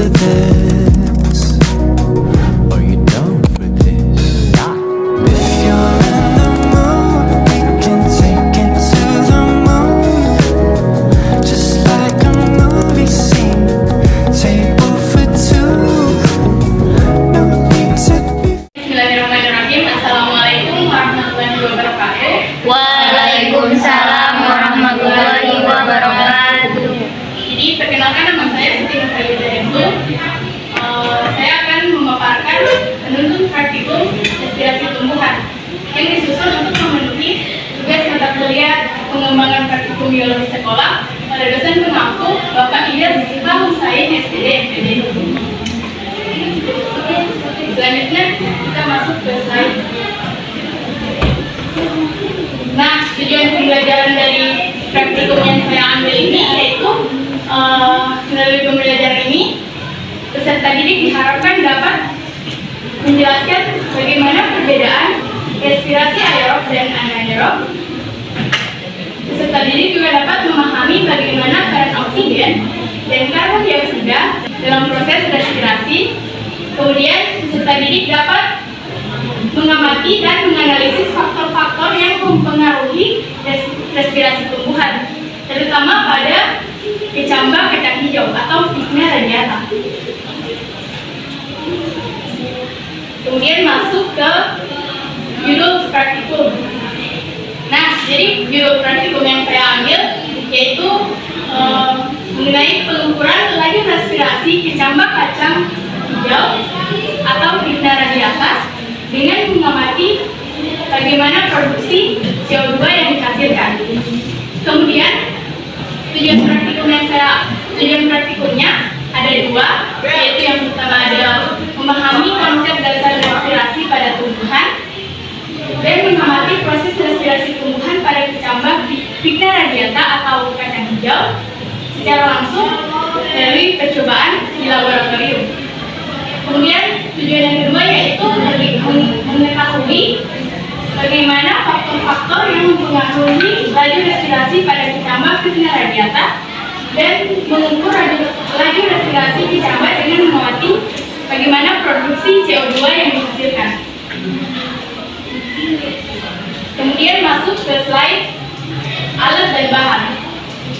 for this? Are you down for this? If you're in the mood, we can take it to the moon. Just like a movie scene, table for two. No need to be. Bismillahirrahmanirrahim. Assalamualaikum warahmatullahi wabarakatuh. Waalaikumsalam warahmatullahi wabarakatuh. Jadi perkenalkan, nama saya Siti Nurhaliza Hemdu. Saya akan memaparkan penuntun praktikum inspirasi tumbuhan yang disusun untuk memenuhi tugas mata kuliah pengembangan praktikum biologi sekolah pada dosen pengampu Bapak Ilyas Said SPD MPD. Selanjutnya kita masuk ke slide. Nah, tujuan pembelajaran dari praktikum yang saya ambil ini yaitu melalui pembelajaran ini peserta didik diharapkan dapat menjelaskan bagaimana perbedaan respirasi aerob dan anaerob. Peserta didik juga dapat memahami bagaimana peran oksigen dan karbon dioksida dalam proses respirasi. Kemudian peserta didik dapat mengamati dan menganalisis faktor-faktor yang mempengaruhi respirasi tumbuhan, terutama pada kecambah kacang hijau atau Vigna radiata. Kemudian masuk ke judul praktikum. Nah, jadi judul praktikum yang saya ambil yaitu mengenai pengukuran laju respirasi kecambah kacang hijau atau Vigna radiata dengan mengamati bagaimana produksi CO2 yang dihasilkan. Kemudian tujuan praktikumnya ada dua, yaitu yang pertama ada memahami konsep dasar respirasi pada tumbuhan dan mengamati proses respirasi tumbuhan pada kecambah Vigna radiata atau kacang hijau secara langsung melalui percobaan di laboratorium. Kemudian tujuan yang kedua yaitu mengetahui bagaimana faktor-faktor yang mempengaruhi laju respirasi pada kecambah Vigna radiata dan mengukur laju respirasi kecambah dengan mengamati bagaimana produksi CO2 yang dihasilkan. Kemudian masuk ke slide alat dan bahan.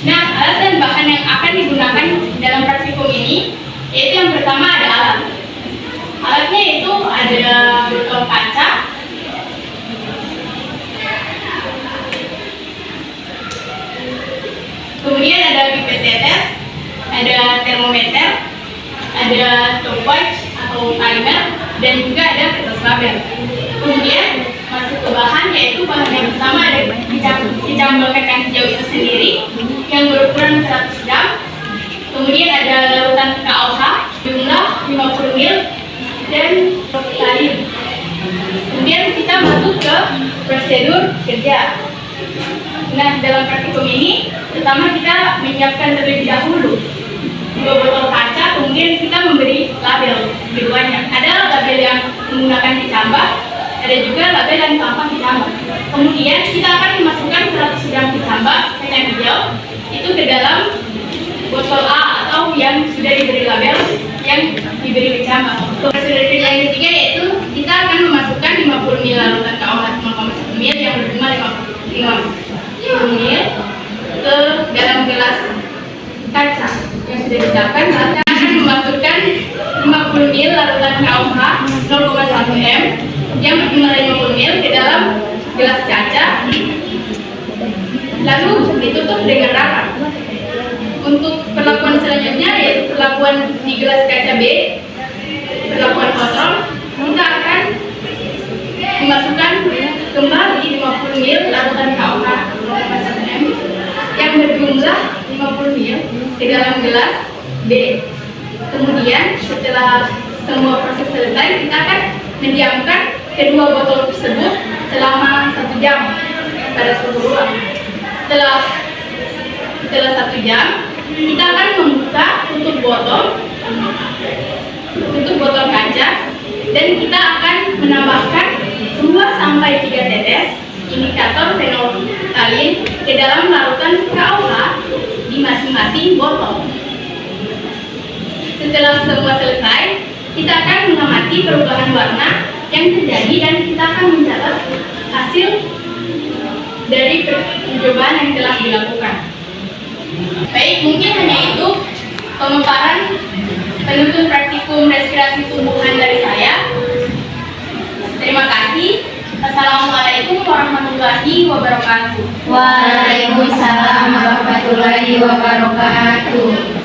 Nah, alat dan bahan yang akan digunakan dalam praktikum ini yaitu yang pertama ada alat. Alatnya itu ada botol kaca, kemudian ada pipet tetes, ada termometer, ada stopwatch atau timer, dan juga ada kertas label. Kemudian masuk ke bahan, yaitu bahan yang pertama ada kecambah kacang hijau itu sendiri yang berukuran 100 gram. Kemudian ada larutan KOH jumlah 50 ml dan lain. Kemudian kita masuk ke prosedur kerja. Nah, dalam praktikum ini pertama kita menyiapkan terlebih dahulu 2 botol kaca, kemudian kita memberi label keduanya. Ada label yang menggunakan kecambah, ada juga label yang tanpa kecambah. Kemudian kita akan memasukkan 100 gram kecambah kacang hijau itu ke dalam botol A atau yang sudah diberi label yang diberi kecambah. Prosedur kerja yang ketiga yaitu kita akan memasukkan 50 ml larutan KOH 0,1 ml yang berjumlah 50 ml ke dalam gelas kaca yang sudah disiapkan. Kita akan memasukkan 50 ml larutan KOH 0,1 m yang berjumlah 50 ml ke dalam gelas kaca, lalu ditutup dengan rapat. Untuk perlakuan selanjutnya yaitu perlakuan di gelas kaca B, perlakuan kontrol, kita akan memasukkan kembali 50 ml larutan KOH 0,1 m yang berjumlah 50 ml ke dalam gelas B. Kemudian setelah semua proses selesai, kita akan mendiamkan kedua botol tersebut selama 1 jam pada suhu ruang. Setelah 1 jam, kita akan membuka tutup botol kaca dan kita akan menambahkan 2-3 tetes indikator fenolphthalein ke dalam larutan KOH di masing-masing botol. Setelah semua selesai, kita akan mengamati perubahan warna yang terjadi dan kita akan mencatat hasil dari percobaan yang telah dilakukan. Baik, mungkin hanya itu pemaparan penutur praktikum respirasi tumbuhan dari saya. Terima kasih. Assalamualaikum warahmatullahi wabarakatuh. Waalaikumsalam warahmatullahi wabarakatuh.